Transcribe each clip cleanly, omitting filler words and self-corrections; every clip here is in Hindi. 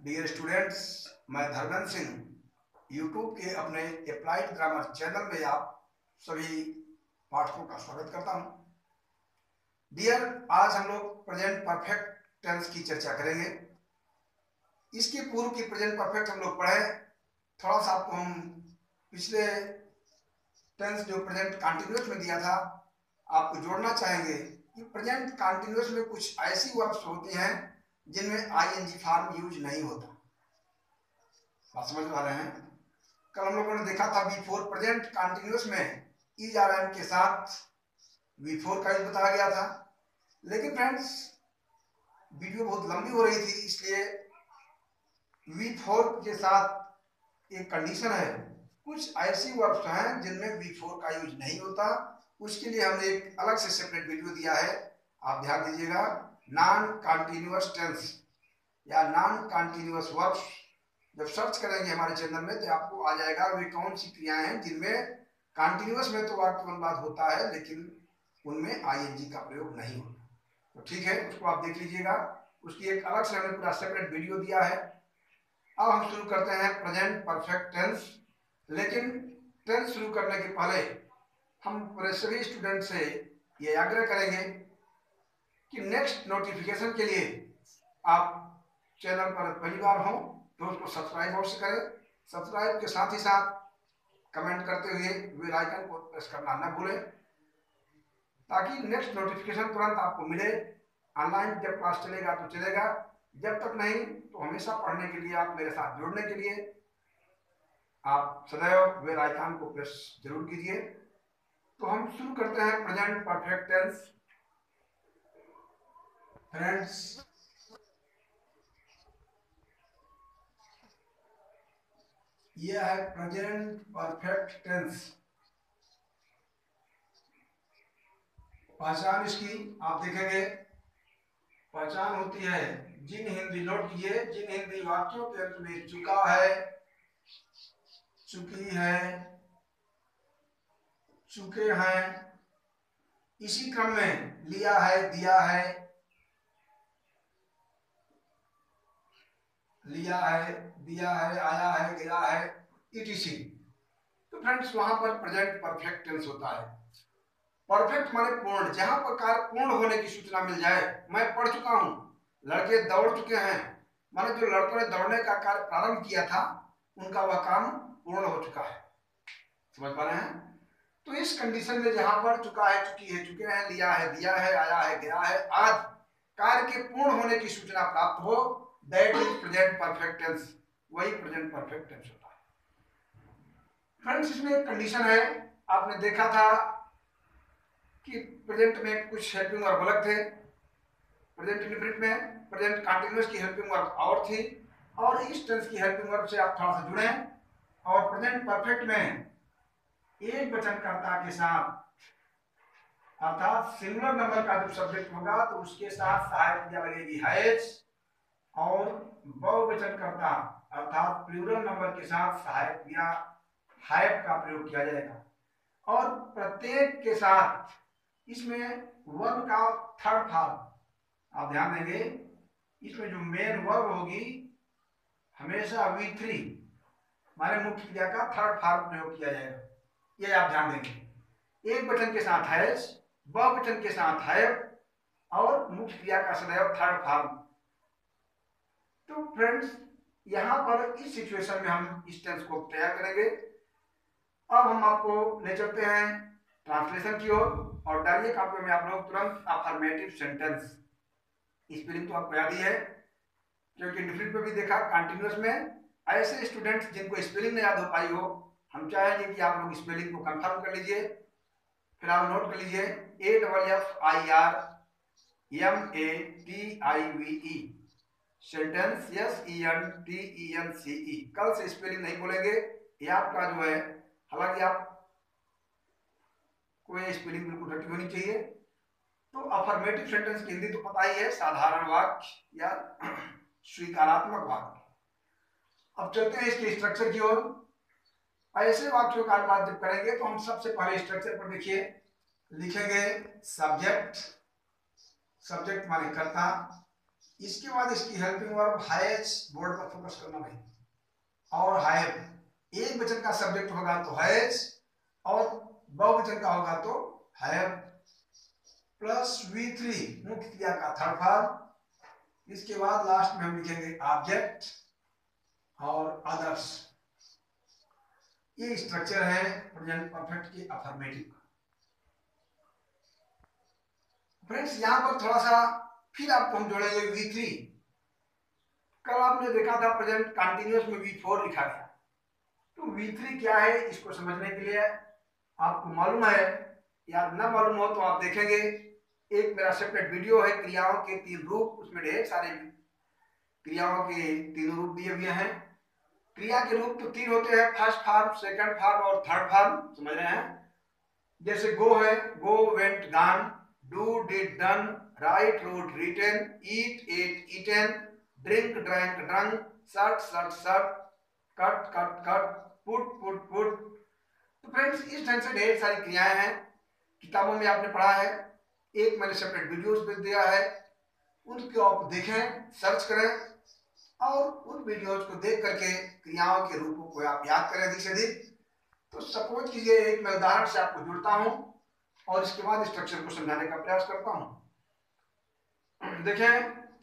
डियर स्टूडेंट्स, मैं धर्मेंद्र सिंह यूट्यूब के अपने अप्लाइड ग्रामर चैनल में आप सभी पाठकों का स्वागत करता हूं। डियर, आज हम लोग प्रेजेंट परफेक्ट टेंस की चर्चा करेंगे। इसके पूर्व की प्रेजेंट परफेक्ट हम लोग पढ़े, थोड़ा सा आपको हम पिछले टेंस जो प्रेजेंट कंटिन्यूअस में दिया था आपको जोड़ना चाहेंगे कि प्रेजेंट कंटिन्यूअस में कुछ ऐसी वर्ब्स होती हैं जिनमें आईएनजी फॉर्म यूज नहीं होता। बात समझ पा रहे हैं? कल हम लोगों ने देखा था बिफोर प्रेजेंट कंटिन्यूअस में इज आर एम के साथ बिफोर का यूज बताया गया था। लेकिन फ्रेंड्स, वीडियो बहुत लंबी हो रही थी, इसलिए बिफोर के साथ एक कंडीशन है। कुछ ऐसी वर्ब्स हैं जिनमें बिफोर का यूज नहीं होता, उसके लिए हमने एक अलग से सेपरेट वीडियो दिया है, आप ध्यान दीजिएगा। नॉन कंटिन्यूअस टेंस या नॉन कंटिन्यूअस वर्ब्स जब सर्च करेंगे हमारे चैनल में तो आपको आ जाएगा वे कौन सी क्रियाएं हैं जिनमें कंटिन्यूअस में तो वाक्य अनुवाद होता है लेकिन उनमें आईएनजी का प्रयोग नहीं होता। तो ठीक है, उसको आप देख लीजिएगा, उसकी एक अलग से हमने पूरा सेपरेट वीडियो दिया है। अब हम शुरू करते हैं प्रेजेंट परफेक्ट टेंस। लेकिन टेंस शुरू करने के पहले हम सभी स्टूडेंट से ये आग्रह करेंगे कि नेक्स्ट नोटिफिकेशन के लिए आप चैनल पर पहली बार हो तो उसको सब्सक्राइब अवश्य करें। सब्सक्राइब के साथ ही साथ कमेंट करते हुए बेल आइकन को प्रेस करना न भूलें ताकि नेक्स्ट नोटिफिकेशन तुरंत आपको मिले। ऑनलाइन जब क्लास चलेगा तो चलेगा, जब तक नहीं तो हमेशा पढ़ने के लिए आप मेरे साथ जुड़ने के लिए आप सदैव बेल आइकन को प्रेस जरूर कीजिए। तो हम शुरू करते हैं प्रेजेंट परफेक्ट टेंस। फ्रेंड्स, यह है प्रेजेंट परफेक्ट टेंस। पहचान इसकी आप देखेंगे, पहचान होती है जिन हिंदी, नोट कीजिए, जिन हिंदी वाक्यों के अंत में चुका है, चुकी है, चुके हैं, इसी क्रम में लिया है, दिया है, लिया है, दिया है, आया है, गया है, इटीसी। तो फ्रेंड्स, वहां पर प्रेजेंट परफेक्ट टेंस होता है। परफेक्ट माने पूर्ण, जहां पर कार्य पूर्ण होने की सूचना मिल जाए। मैं पढ़ चुका हूं, लड़के दौड़ चुके हैं, माने जो लड़कों ने दौड़ने का कार्य प्रारंभ किया था उनका वह काम पूर्ण हो चुका है। समझ पा रहे हैं? तो इस कंडीशन में जहां पर चुका है, चुकी है, चुके हैं, लिया है, दिया है, आया है, गया है आदि कार्य के पूर्ण होने की सूचना प्राप्त हो, that is present perfect tense. वही प्रेजेंट परफेक्ट टेंस होता है। फ्रेंड्स, इसमें एक कंडीशन है, आपने देखा था कि प्रेजेंट में कुछ हेल्पिंग वर्ब अलग थे, प्रेजेंट इंडेफिनिट में प्रेजेंट कंटीन्यूअस की हेल्पिंग वर्ब और थी, और इस टेंस की हेल्पिंग वर्ब से आप थोड़ा सा जुड़े। और प्रेजेंट परफेक्ट में एक वचनकर्ता के साथ अर्थात सिंगुलर नंबर का जो सब्जेक्ट होगा तो उसके साथ सहायक क्रिया लगेगी हैज, और बहुवचनकर्ता अर्थात प्लूरल नंबर के साथ सहायक क्रिया हैव का प्रयोग किया जाएगा। और प्रत्येक के साथ इसमें वर्ब का थर्ड फॉर्म आप ध्यान देंगे, इसमें जो मेन वर्ब होगी हमेशा V3 माने मुख्य क्रिया का थर्ड फॉर्म प्रयोग किया जाएगा, ये आप ध्यान देंगे। एक वचन के साथ हैज, बहुवचन के साथ हैव, और मुख्य क्रिया का सदैव थर्ड फॉर्म। तो फ्रेंड्स, यहां पर इस सिचुएशन में हम इस टेंस को तैयार करेंगे। अब हम आपको ले चलते हैं ट्रांसलेशन की ओर, और डालिए कॉपी में आप लोग तुरंत अफर्मेटिव सेंटेंस। स्पेलिंग तो आपको याद ही है क्योंकि डिफरेंट में भी देखा कंटिन्यूअस में। ऐसे स्टूडेंट्स जिनको स्पेलिंग नहीं याद हो पाई हो, हम चाहेंगे कि आप लोग स्पेलिंग को कंफर्म कर लीजिए। फिर आप नोट कर लीजिए AFFIRMATIVE सेंटेंस, SENTENCE। कल से स्पेलिंग नहीं बोलेंगे, ये आपका जो है, हालांकि आप कोई स्पेलिंग बिल्कुल रटी होनी चाहिए। तो अफर्मेटिव सेंटेंस की हिंदी तो पता ही है, साधारण वाक्य या स्वीकारात्मक वाक्य। अब चलते हैं इसके स्ट्रक्चर की ओर। ऐसे वाक्यों का अनुवाद जब करेंगे तो हम सबसे पहले स्ट्रक्चर पर देखिए, लिखेंगे सब्जेक्ट, सब्जेक्ट माने कर्ता, इसके बाद इसकी हेल्पिंग वर्ब हैज, बोर्ड पर फोकस करना भाई, और हैव। एक वचन का सब्जेक्ट होगा तो हैज, और बहुवचन का होगा तो हैव, प्लस V3 मुख्य क्रिया का थर्ड फॉर्म। इसके बाद लास्ट में हम लिखेंगे ऑब्जेक्ट और अदर्स। ये स्ट्रक्चर है प्रेजेंट परफेक्ट के अफर्मेटिव। फ्रेंड्स यहां पर थोड़ा सा फिर आपको हम जोड़ेंगे V3। कल आपने देखा था प्रेजेंट कंटिन्यूअस में V4 लिखा गया, तो V3 क्या है इसको समझने के लिए आपको मालूम है या ना मालूम हो तो आप देखेंगे, एक मेरा सेपरेट वीडियो है क्रियाओं के 3 रूप, उसमें ढेर सारे क्रियाओं के 3 रूप दिए हुए हैं। क्रिया के रूप तो 3 होते हैं, फर्स्ट फॉर्म, सेकंड फॉर्म और थर्ड फॉर्म, समझ रहे हैं। जैसे गो है, go, went, gone, do, did, done, write, wrote, written, eat, ate, eaten, drink, drank, drunk, shut, shut, shut, cut, cut, cut, put, put, put. तो फ्रेंड्स इस ढंग से ढेर सारी क्रियाएं हैं, किताबों में आपने पढ़ा है, एक मैंने सेपरेट वीडियोस पे दिया है, उनको आप देखें, सर्च करें और उन वीडियोस को देख करके क्रियाओं के रूपों को आप याद करें अधिक से अधिक। तो सपोज कीजिए एक मैं उदाहरण से आपको जुड़ता हूं और इसके बाद स्ट्रक्चर को समझाने का प्रयास करता हूं। देखें,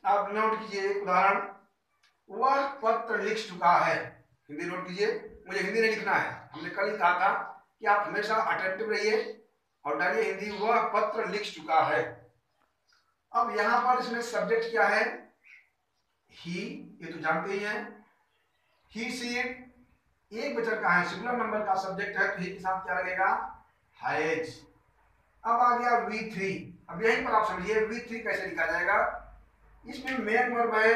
आप नोट कीजिए एक उदाहरण, वह पत्र लिख चुका है। हिंदी नोट कीजिए, मुझे हिंदी नहीं लिखना है, हमने कल ही कहा था कि आप हमेशा अटेंटिव रहिए और डालिए हिंदी, वह पत्र लिख चुका है। अब यहां पर इसमें सब्जेक्ट क्या है, ही, ये तो जानते ही हैं। ही, सी, एक वचन का है, सिंगुलर नंबर का सब्जेक्ट है, तो ही के साथ क्या लगेगा, हैज। अब आ गया V3। अब यहीं पर आप समझिए V3 कैसे लिखा जाएगा। इसमें मेन वर्ब है,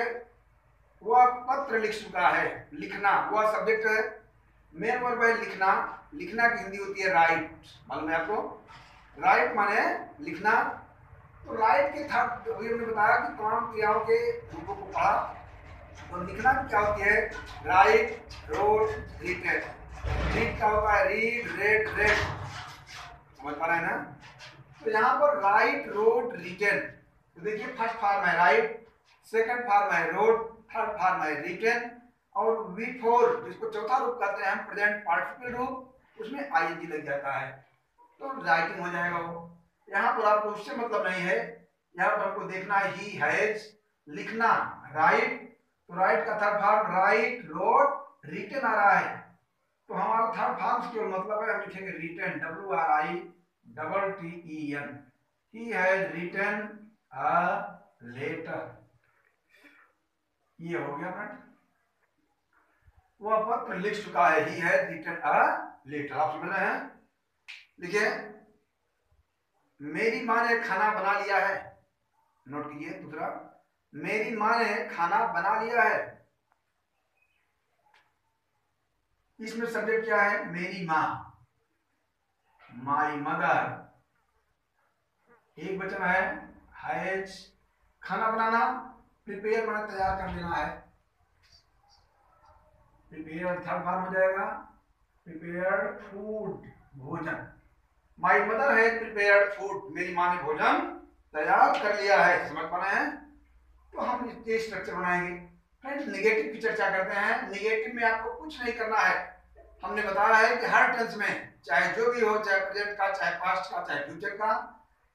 वह पत्र लिख चुका है, लिखना, वह सब्जेक्ट है, मेन वर्ब है लिखना, लिखना की हिंदी होती है राइट, मालूम है आपको, राइट माने लिखना। तो राइट के थर्ड हमने बताया कि तमाम क्रियाओं के रूपों को पढ़ा, तो लिखना क्या होती है, राइट, रोट, रिटेन। रीड क्या होता है, रीड, रेड, रेड, समझ पा रहे हैं ना। तो यहाँ पर राइट, रोट, रिटेन, तो देखिए फर्स्ट फॉर्म है राइट, सेकंड फॉर्म है रोट, थर्ड फॉर्म है रिटेन, और V4 जिसको चौथा रूप कहते हैं हम, प्रेजेंट पार्टिसिपल रूप, उसमें ING लग जाता है, तो राइटिंग हो जाएगा वो। यहाँ पर आपको उससे मतलब नहीं है, यहाँ पर आपको देखना है ही हैज, लिखना राइट, तो राइट का third form write, wrote, written आ रहा है, तो हमारा थर्ड फॉर्म से केवल मतलब है, हम लिखेंगे written, WRITTEN, he has written a letter. ये हो गया फ्रेंड, वह पत्र लिख चुका है, he has written a letter, आप समझ रहे हैं। देखिए, मेरी माँ ने खाना बना लिया है, नोट कीजिए दूसरा, मेरी माँ ने खाना बना लिया है, इसमें सब्जेक्ट क्या है, मेरी माँ, माई मदर, एक वचन है हैज, खाना बनाना, प्रिपेयर माने तैयार कर लेना है, प्रिपेयर थर्ड फॉर्म हो जाएगा, प्रिपेयर्ड फूड, भोजन, माई मदर है प्रिपेयर्ड फूड, मेरी माँ ने भोजन तैयार कर लिया है, समझ पा रहे हैं। तो हम ये स्ट्रक्चर बनाएंगे। फ्रेंड्स नेगेटिव की चर्चा करते हैं। नेगेटिव में आपको कुछ नहीं करना है, हमने बताया है कि हर टेंस में चाहे जो भी हो, चाहे प्रेजेंट का, चाहे पास्ट का, चाहे फ्यूचर का,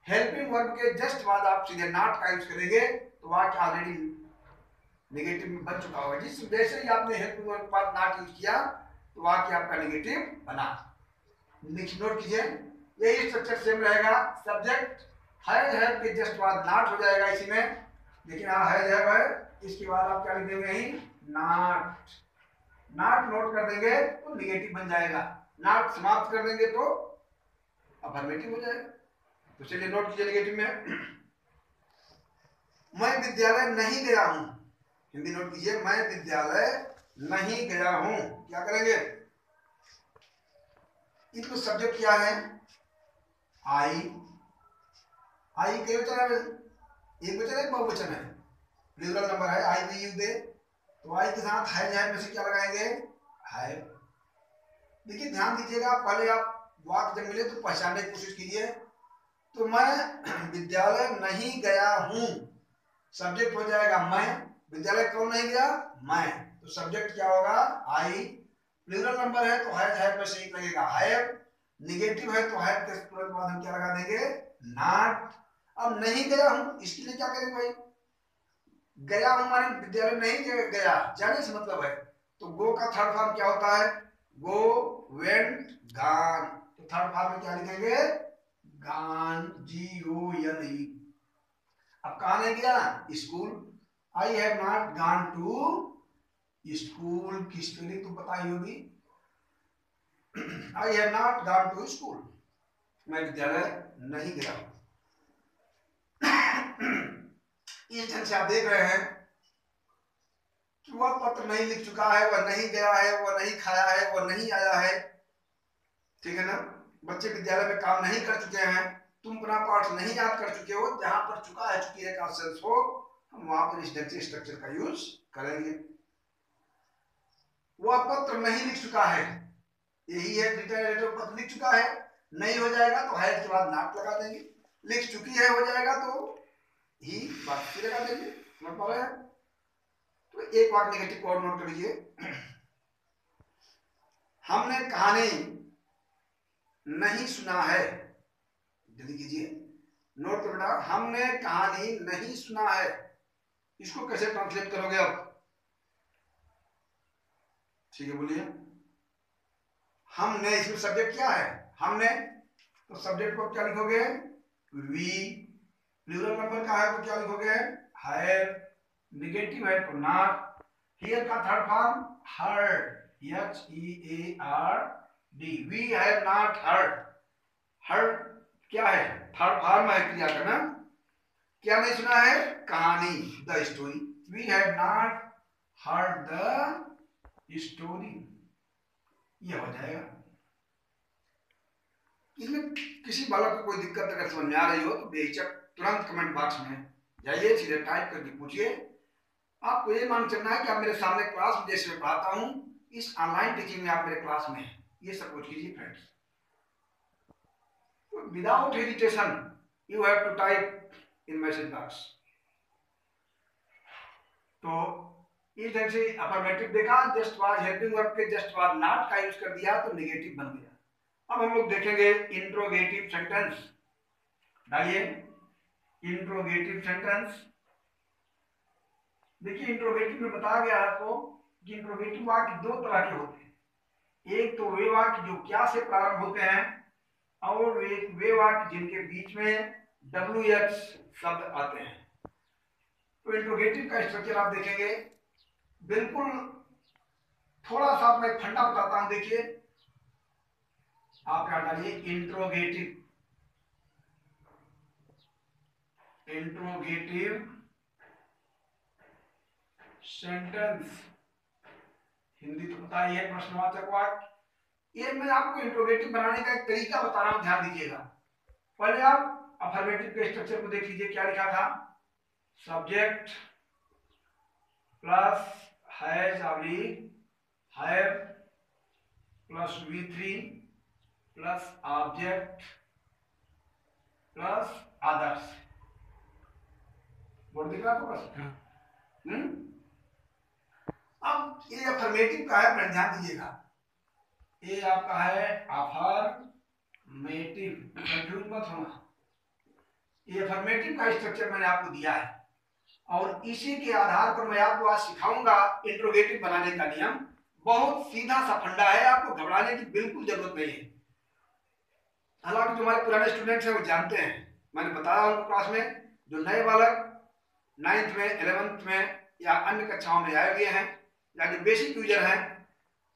हेल्पिंग वर्ब के जस्ट बाद आप सीधे नॉट का यूज करेंगे तो वाक्य ऑलरेडी नेगेटिव में बन चुका होगा। जिस जैसे ही आपने हेल्पिंग वर्ब के बाद नॉट यूज किया तो वाक्य आपका नेगेटिव बना। नोट कीजिए, यही स्ट्रक्चर सेम रहेगा, सब्जेक्ट हैव के जस्ट बाद नॉट हो जाएगा इसी में, लेकिन यहाँ हैव है, इसके बाद आप क्या लिख देंगे, ही नॉट, नॉट नोट कर देंगे तो नेगेटिव बन जाएगा, नॉट समाप्त कर देंगे तो अफर्मेटिव हो जाएगा। तो चलिए नोट कीजिए नेगेटिव में, मैं विद्यालय नहीं गया हूं, हिंदी नोट कीजिए, मैं विद्यालय नहीं गया हूं, क्या करेंगे, इसको सब्जेक्ट क्या है, आई, आई कई वचन है, एक वचन है, बहुवचन है, प्लूरल नंबर है, आई वी यू दे, तो आई के साथ हैव में से क्या लगाएंगे, हैव। देखिए ध्यान दीजिएगा, पहले आप वाक्य जब मिले तो पहचानने की कोशिश कीजिए। तो मैं विद्यालय नहीं गया हूं, सब्जेक्ट हो जाएगा मैं, विद्यालय कौन नहीं गया, मैं, तो सब्जेक्ट क्या होगा, आई। प्लूरल नंबर है तो हैव में से एक लगेगा हैव, निगेटिव है तो हैव के तुरंत बाद हम क्या लगा देंगे, नॉट। अब नहीं गया हूं, इसके लिए क्या करेंगे भाई, गया हूं माने विद्यालय नहीं गया, जाने से मतलब है, तो गो का थर्ड फॉर्म क्या होता है, गो, वेंट, गॉन, तो थर्ड फॉर्म में क्या लिखेंगे, गॉन, GONE। अब कहां नहीं गया, school, I have not gone to school की स्पेलिंग तो पता ही होगी, I have not gone to school, मैं विद्यालय नहीं गया। इस ढंग से आप देख रहे हैं कि वह पत्र नहीं लिख चुका है, वह नहीं गया है, वह नहीं खाया है, वह नहीं आया है, ठीक है ना। बच्चे विद्यालय में काम नहीं कर चुके हैं, तुम अपना पाठ नहीं याद कर चुके हो, जहां पर चुका है चुकी है का सेंस हो, हम वहां पर इस ढंग से स्ट्रक्चर का यूज करेंगे। वह पत्र नहीं लिख चुका है, यही है रिटर्न, पत्र लिख चुका है, नहीं हो जाएगा तो है के बाद नॉट लगा देंगे, लिख चुकी है हो जाएगा तो ही बात लगा देंगे, समझ पा रहे हैं। तो एक वाक्य नेगेटिव और नोट कर लीजिए, हमने कहानी नहीं सुना है, जल्दी कीजिए नोट कर बेटा, हमने कहानी नहीं सुना है, इसको कैसे ट्रांसलेट करोगे आप, ठीक है बोलिए। हमने, इसमें सब्जेक्ट क्या है, हमने, तो सब्जेक्ट को क्या लिखोगे, वी, प्लूरल नंबर का है तो क्या लिखोगे, हैव, नेगेटिव है तो नॉट, हियर का third form heard, HEARD, we have not heard, heard क्या है, थर्ड फॉर्म है क्रिया का ना, क्या नहीं सुना है, कहानी, the story, we have not heard the story, ये हो जाएगा। इसमें किसी बालक को कोई दिक्कत अगर समझ में आ रही हो तो बेहिचक तुरंत कमेंट बॉक्स में जाइए, सीधे टाइप करके पूछिए। आपको ये मान चलना है कि आप मेरे सामने क्लास में जैसे मैं पढ़ाता हूं, इस ऑनलाइन टीचिंग में आप मेरे क्लास में हैं, ये सब कुछ कीजिए friends. Without hesitation you have to type in message box. तो इस ढंग से अफर्मेटिव देखा, जस्ट वाज, हेल्पिंग वर्ब के जस्ट वाज नॉट का यूज कर दिया तो नेगेटिव बन गया। अब हम लोग देखेंगे इंट्रोगेटिव सेंटेंस, डालिए इंट्रोगेटिव सेंटेंस। देखिए इंट्रोगेटिव में बताया गया आपको कि इंट्रोगेटिव वाक्य दो तरह के होते हैं, एक तो वे वाक्य जो क्या से प्रारंभ होते हैं, और वे वाक्य जिनके बीच में WH शब्द आते हैं। तो इंट्रोगेटिव का स्ट्रक्चर आप देखेंगे, बिल्कुल थोड़ा सा मैं फंडा बताता हूं, देखिए आप यहां डालिए इंट्रोगेटिव, इंट्रोगेटिव सेंटेंस, हिंदी तो पता ही है, प्रश्नवाचक वाक्य। ये मैं आपको इंट्रोगेटिव बनाने का एक तरीका बता रहा हूं, ध्यान दीजिएगा। पहले आप अफर्मेटिव के स्ट्रक्चर को देख लीजिए, क्या लिखा था, subject plus has have plus V3 plus object plus others, board दिख रहा आपको बस। अब ये अफर्मेटिव का है, ध्यान दीजिएगा, ये आपका है अफर्मेटिव, कंफ्यूज मत होना। ये अफर्मेटिव का स्ट्रक्चर मैंने आपको दिया है, और इसी के आधार पर मैं आपको आज सिखाऊंगा इंट्रोगेटिव बनाने का नियम। बहुत सीधा सा फंडा है, आपको घबराने की बिल्कुल जरूरत नहीं है। हालांकि जो हमारे पुराने स्टूडेंट्स हैं वो जानते हैं, मैंने बताया उनको क्लास में, जो नए बालक 9th में 11th में या अन्य कक्षाओं में आए हुए हैं या जो बेसिक यूजर हैं,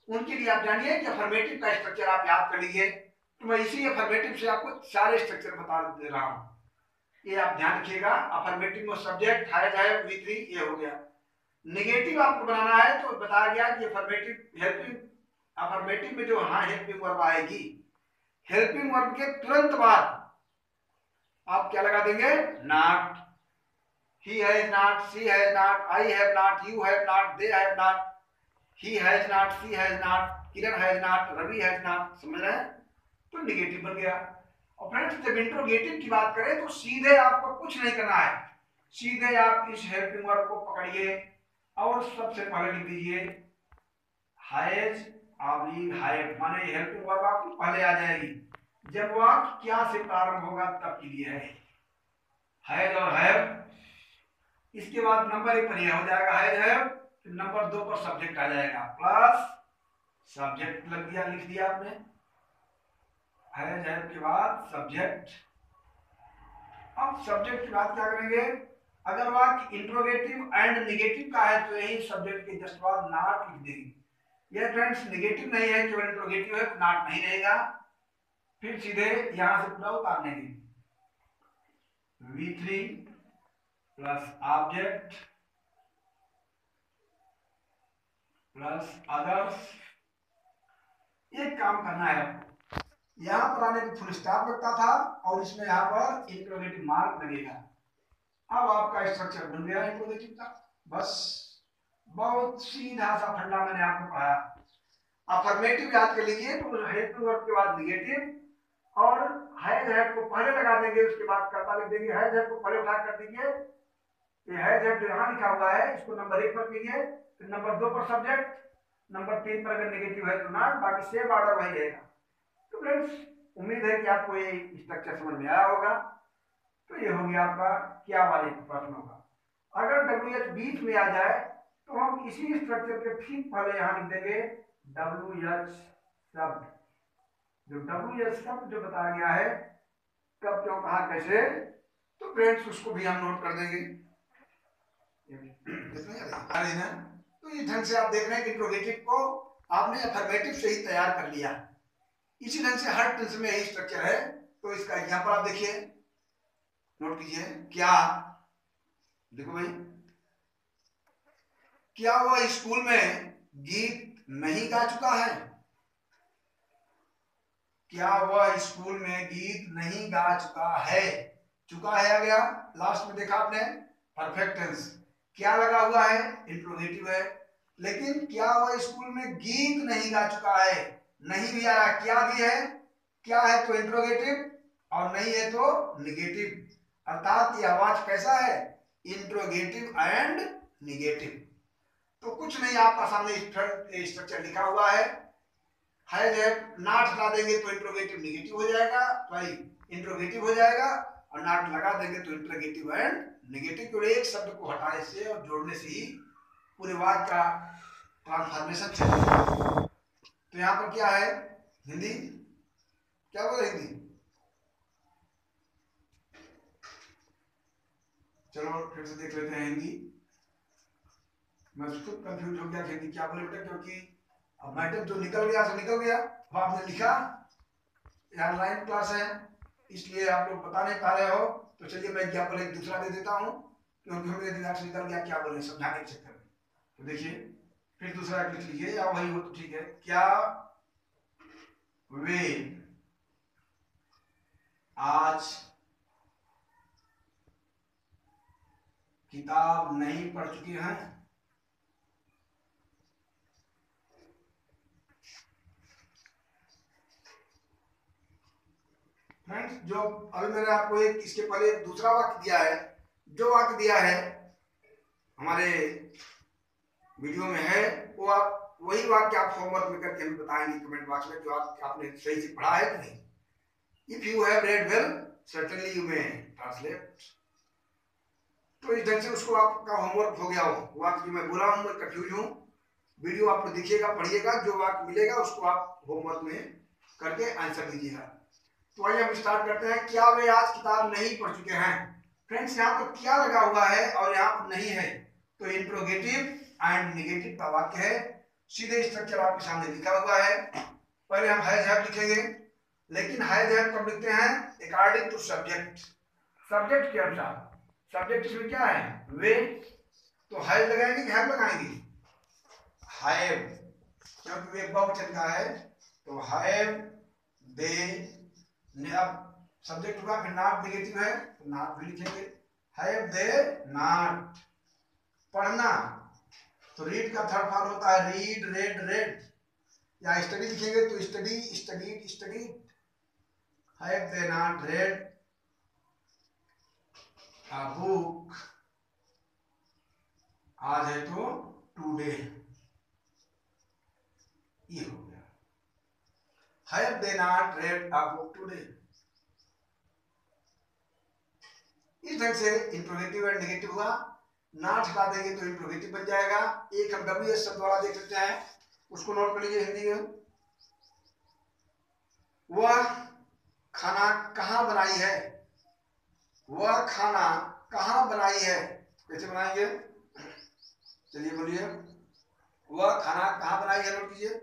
उनके लिए आप जानिए कि अफर्मेटिव का स्ट्रक्चर आप याद कर लीजिए। तो मैं इसी अफर्मेटिव से आपको सारे स्ट्रक्चर बता दे रहा हूं, ये आप ध्यान रखिएगा। अफर्मेटिव में सब्जेक्ट है V3, ये हो गया। नेगेटिव आपको बनाना है तो बताया गया कि अफर्मेटिव हेल्पिंग, अफर्मेटिव में जो हाँ हेल्पिंग वर्ब आएगी, हेल्पिंग वर्ब के तुरंत बाद आप क्या लगा देंगे, not. He has not, she has not, I have not, you have not, they have not, he has not, she has not, Kiran has not, Ravi has not, समझ रहे हैं, तो नेगेटिव बन गया। और फ्रेंड्स जब इंट्रोगेटिव की बात करें तो सीधे आपको कुछ नहीं करना है, सीधे आप इस हेल्पिंग वर्ब को पकड़िए और सबसे पहले लिख दीजिए हैज हैव, माने हेल्पिंग वर्ब आपकी पहले आ जाएगी जब वाक्य क्या से प्रारंभ होगा तब के लिए है हैज और हैव। इसके बाद नंबर 1 पर यह हो जाएगा हैज हैव, फिर नंबर 2 पर सब्जेक्ट आ जाएगा प्लस सब्जेक्ट लग दिया, लिख दिया आपने हैज हैव के बाद सब्जेक्ट। अब सब्जेक्ट की बात क्या करेंगे, अगर वाक्य इंट्रोगेटिव एंड नेगेटिव का है तो यही सब्जेक्ट के जस्ट बाद नॉट लिख देंगे। यह फ्रेंड्स नेगेटिव नहीं है, केवल इंट्रोगेटिव है तो नॉट नहीं रहेगा। फिर सीधे यहां से पूरा उतार लेंगे V3 plus object plus others. एक काम करना है, यहां पर आने पे फुल स्टॉप लगता था और इसमें यहां पर इंट्रोगेटिव मार्क लगेगा। अब आपका स्ट्रक्चर बन गया इंट्रोगेटिव का। बस बहुत सीधा सा फंडा मैंने आपको पढ़ाया। अफर्मेटिव याद कर लीजिए तो हेल्पिंग वर्ब के बाद नेगेटिव और हैज हैव को पहले लगा देंगे, उसके बाद कर्ता लिख देंगे। हैज हैव को पहले उठा कर दीजिए, ये हैज हैव जो यहाँ लिखा हुआ है इसको नंबर 1 पर कीजिए, फिर नंबर 2 पर सब्जेक्ट, नंबर 3 पर अगर नेगेटिव है तो नॉट, बाकी सेम ऑर्डर वही रहेगा। तो फ्रेंड्स उम्मीद है कि आपको ये स्ट्रक्चर समझ में आया होगा। तो ये हो गया आपका क्या वाले प्रश्नों का। अगर WH बीच में आ जाए तो हम इसी स्ट्रक्चर के ठीक पहले यहाँ लिख देंगे WH शब्द। जो WH शब्द जो बताया गया है कब क्यों कहा कैसे, तो फ्रेंड्स उसको भी हम नोट कर देंगे। तो इस ढंग से आप देख रहे हैं कि इंट्रोगेटिव को आपने अफर्मेटिव से ही तैयार कर लिया। इसी ढंग से हर टेंस में यही स्ट्रक्चर है। तो इसका एग्जांपल आप देखिए, नोट कीजिए। क्या, देखो भाई, क्या वह स्कूल में गीत नहीं गा चुका है? क्या वह स्कूल में गीत नहीं गा चुका है? चुका है आ गया, लास्ट में देखा आपने परफेक्ट टेंस। क्या लगा हुआ है? इंट्रोगेटिव है। लेकिन क्या वह स्कूल में गीत नहीं गा चुका है? नहीं भी आ रहा, क्या भी है? क्या है तो इंट्रोगेटिव और नहीं है तो निगेटिव। अर्थात ये आवाज कैसा है? Interrogative and negative. तो कुछ नहीं, आपका सामने स्ट्रक्चर लिखा हुआ है। हैज हैव नॉट हटा देंगे तो इंट्रोगेटिव निगेटिव हो जाएगा, सॉरी इंट्रोगेटिव हो जाएगा, और नॉट लगा देंगे तो इंट्रोगेटिव एंड निगेटिव। केवल एक शब्द को हटाने से और जोड़ने से ही पूरे वाक्य का ट्रांसफॉर्मेशन चलेगा। तो यहाँ पर क्या है? हिंदी क्या बोले? हिंदी, चलो फिर से देख लेते हैं हिंदी। मैं खुद कंफ्यूज हो गया हिंदी क्या बोले बेटा, क्योंकि अब मैटर जो निकल गया सो निकल गया। अब आपने लिखा, ऑनलाइन क्लास है इसलिए आप लोग बता नहीं पा रहे हो, तो चलिए मैं एग्जाम्पल एक दूसरा दे देता हूँ, क्योंकि मेरे दिमाग से निकल गया क्या बोले समझाने के चक्कर में। तो देखिए फिर दूसरा लिख लीजिए, या वही हो तो ठीक है। क्या वे आज किताब नहीं पढ़ चुके हैं? फ्रेंड्स जो अभी मैंने आपको एक इसके पहले दूसरा वाक्य दिया है, जो वाक्य दिया है हमारे वीडियो में है, वो आप वही वाक्य आप होमवर्क में करके हमें बताएंगे कमेंट बॉक्स में, जो आपने सही से पढ़ा है कि नहीं। If you have read well certainly you may translate. तो इस ढंग से उसको आपका होमवर्क हो गया हो। वाक्य जो मैं बोला हूँ, मैं कंफ्यूज हूँ, वीडियो आप देखिएगा पढ़िएगा, जो वाक्य मिलेगा उसको आप होमवर्क में करके आंसर दीजिएगा। तो आइए हम स्टार्ट करते हैं। क्या वे आज किताब नहीं पढ़ चुके हैं? फ्रेंड्स यहाँ पर क्या लगा हुआ है और यहाँ पर नहीं है, तो इंट्रोगेटिव एंड नेगेटिव का वाक्य है। सीधे स्ट्रक्चर आपके सामने लिखा हुआ है। पहले हम हैज हैव लिखेंगे, लेकिन हैज हैव कब लिखते हैं? अकॉर्डिंग टू सब्जेक्ट, सब्जेक्ट के अनुसार। सब्जेक्ट इसमें क्या है? वे, तो हैज लगाएंगे कि हैव लगाएंगे? हैव, क्योंकि वे बहुवचन का है, तो हैव दे। अब सब्जेक्ट हुआ, फिर नॉट नेगेटिव है तो नॉट भी लिखेंगे। Have they not. पढ़ना, तो रीड का थर्ड फॉर्म होता है रीड, रेड, रेड। या स्टडी लिखेंगे तो study, studied, studied. Have they not red a book आज है तो टुडे, ये हो गया। Have they not red a book today. इस ढंग से इंट्रोगेटिव एंड नेगेटिव हुआ। नॉट हटा देंगे तो इंट्रोगेटिव बन जाएगा। एक हम WS शब्द वाला देख लेते हैं, उसको नोट कर लीजिए हिंदी में। वह खाना कहाँ बनाई है, वह खाना कहाँ बनाई है, कैसे बनाएंगे, चलिए बोलिए। वह खाना कहाँ बनाई है, नोट कीजिए।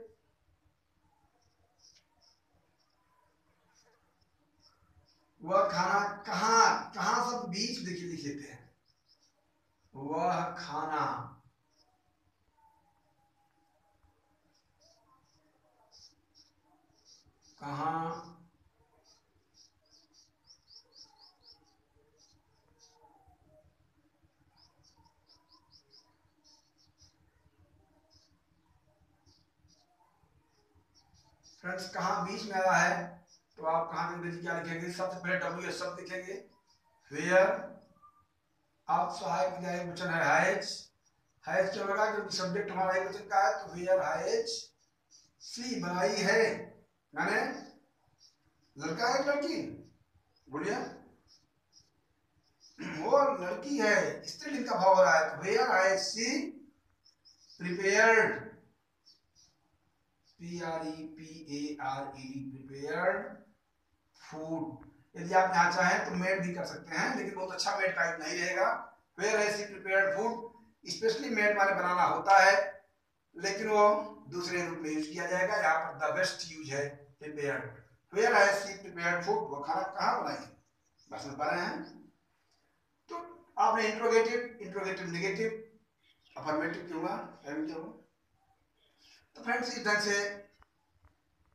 वह खाना कहाँ, कहाँ सब बीच देखिए लिख लेते हैं। वह खाना कहाँ फ्रेंड्स, कहाँ बीच में आया है तो आप कहाँ अंग्रेजी क्या लिखेंगे, सबसे पहले WS शब्द लिखेंगे। वेयर, आप सहायक क्रिया वचन है हैज। हैज क्यों लगा, क्योंकि सब्जेक्ट हमारा एक वचन का है, तो वेयर हैज सी बनाई है, माने लड़का है लड़की, बोलिए। वो लड़की है, स्त्रीलिंग का भाव हो रहा है, तो where has she prepared, PREPARED prepared food. यदि आप यहाँ चाहें तो मेड भी कर सकते हैं, लेकिन बहुत अच्छा मेड टाइप नहीं रहेगा। Where has she prepared food, specially made माने बनाना होता है, लेकिन वो दूसरे रूप में यूज किया जाएगा। यहाँ पर द बेस्ट यूज है prepared. Where has she prepared food, वो खाना कहाँ बनाई, बस में पा रहे हैं। तो आपने इंट्रोगेटिव, इंट्रोगेटिव नेगेटिव, अफर्मेटिव क्यों हुआ, क्यों। तो फ्रेंड्स, इस ढंग से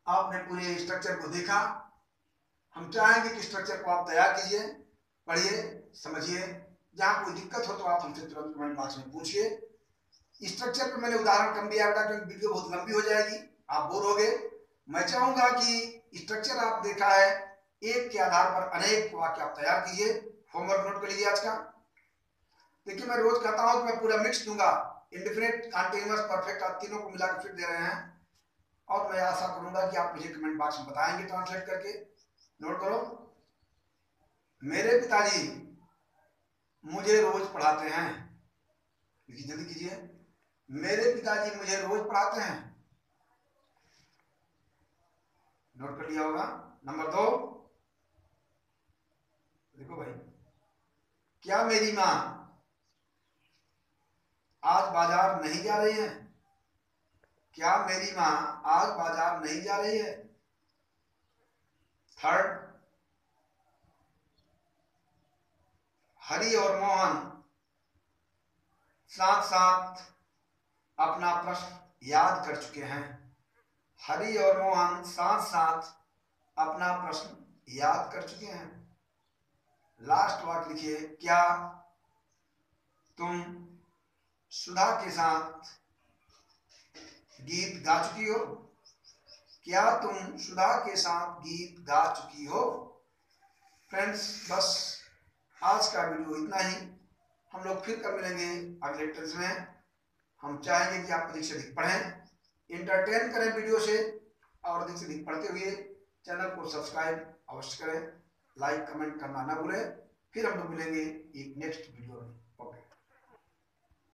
आपने पूरे स्ट्रक्चर को देखा। हम चाहेंगे कि स्ट्रक्चर को आप तैयार कीजिए, पढ़िए, समझिए। जहां कोई दिक्कत हो तो आप हमसे तुरंत कमेंट बॉक्स में पूछिए। स्ट्रक्चर पे मैंने उदाहरण कम दिया बेटा, क्योंकि वीडियो बहुत लंबी हो जाएगी, आप बोर हो गए। मैं चाहूंगा कि स्ट्रक्चर आप देखा है, एक के आधार पर अनेक वाक्य आप तैयार कीजिए। होमवर्क नोट कर लीजिए आज का। देखिए, मैं रोज कहता हूं कि मैं पूरा मिक्स दूंगा, इंडिफिनिट, कंटीन्यूअस, परफेक्ट, आप तीनों को मिलाकर फिर दे रहे हैं, और मैं आशा करूंगा कि आप मुझे कमेंट बॉक्स में बताएंगे ट्रांसलेट करके। नोट करो। मेरे पिताजी मुझे रोज पढ़ाते हैं, लिखिए, जल्दी कीजिए। मेरे पिताजी मुझे रोज पढ़ाते हैं, नोट कर लिया होगा। नंबर 2, देखो भाई, क्या मेरी माँ आज बाजार नहीं जा रही है, क्या मेरी माँ आज बाजार नहीं जा रही है। 3, हरि और मोहन साथ साथ अपना प्रश्न याद कर चुके हैं। हरि और मोहन साथ साथ अपना प्रश्न याद कर चुके हैं। लास्ट वाक्य लिखिए, क्या तुम सुधा के साथ गीत गा चुकी हो, क्या तुम सुधा के साथ गीत गा चुकी हो। फ्रेंड्स, बस आज का वीडियो इतना ही। हम लोग फिर कल मिलेंगे अगले लेक्चर्स में। हम चाहेंगे कि आप अधिक से अधिक पढ़ें, इंटरटेन करें वीडियो से, और अधिक से अधिक पढ़ते हुए चैनल को सब्सक्राइब अवश्य करें, लाइक कमेंट करना ना भूलें। फिर हम लोग मिलेंगे एक नेक्स्ट वीडियो में।